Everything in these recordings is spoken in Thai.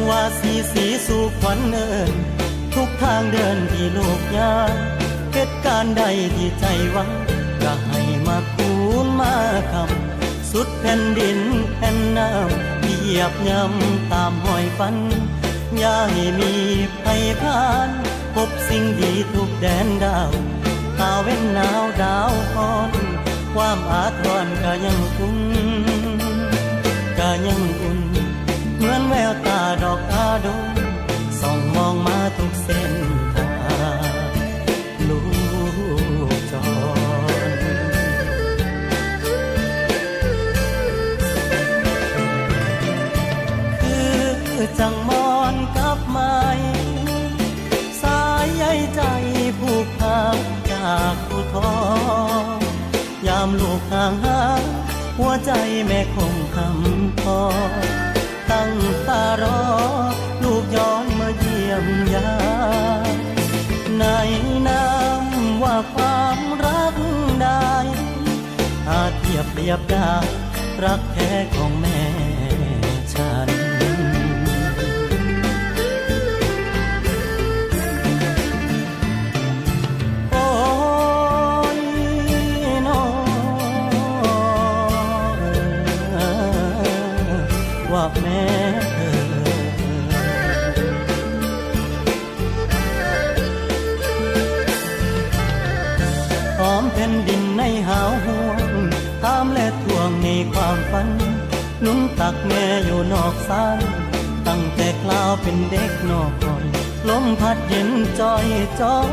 ว่าสีสู่ขวัญเนินทุกทางเดินที่โลกยาเหตุการณ์ใดที่ใจหวังก็ให้มาคูณมาคำสุดแผ่นดินแผ่นน้ำที่เหยียบย่ำตามหอยฝันอย่าให้มีภัยผ่านพบสิ่งดีทุกแดนดาวตาเว้นหนาวดาวอ่อนความอาทรก็ยังคุ้นก็ยังอุ่นเหมือนแววตาดอกอาดงส่องมองมาทุกเส้นทางลูกจรคือจังมอนกับไม้สายใยใจผูกพันจากผู้ท้อยามลูกห่างหาหัวใจแม่คงคำพอตั้งตารอลูกย้อนมาเยี่ยมยามในน้ำว่าความรักได้อาจเทียบเปรียบได้รักแท้ของแม่ฉันโอ้ยน้อว่าแม่หอมแผ่นดินในหาวห่วงตามและทวงในความฝันนุ่งตักแม่อยู่นอกศาลตั้งแต่คราวเป็นเด็กนอกก่อนลมพัดเย็นจอยจ้อง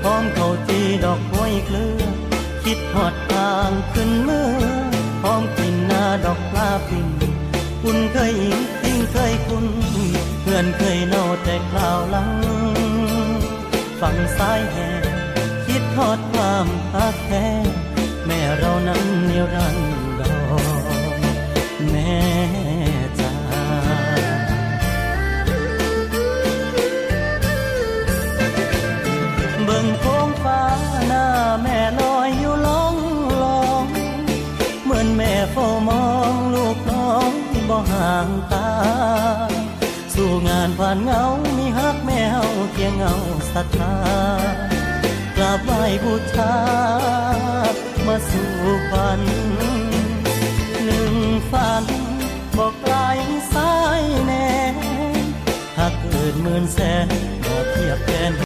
พร้อมเข้าจีดอกห้วยเคลือคิดหอดทางขึ้นเมื่อพร้อมกินหน้าดอกปลาปิ่งคุณเคยอิงทิ้งเคยคุณเพื่อนเคยเน่าแต่คราวหลังฝั่งซ้ายแห่คิดทอดความรักแท้แม่เรานั้นนิรันดรแม่จ๋าเบิ่งโค้งฟ้าหน้าแม่ลอยอยู่ล่องลองเหมือนแม่เฝ้ามองลูกน้องบ่ห่างตาสู่งานผ่านเงามีฮักแม่เฮาเคียงเงาศรัทธากราบไหว้บูชามาสู่ฝันหนึ่งฝันบอกไกลสายแน่หากเกิดหมื่นแสนบ่เทียบแทน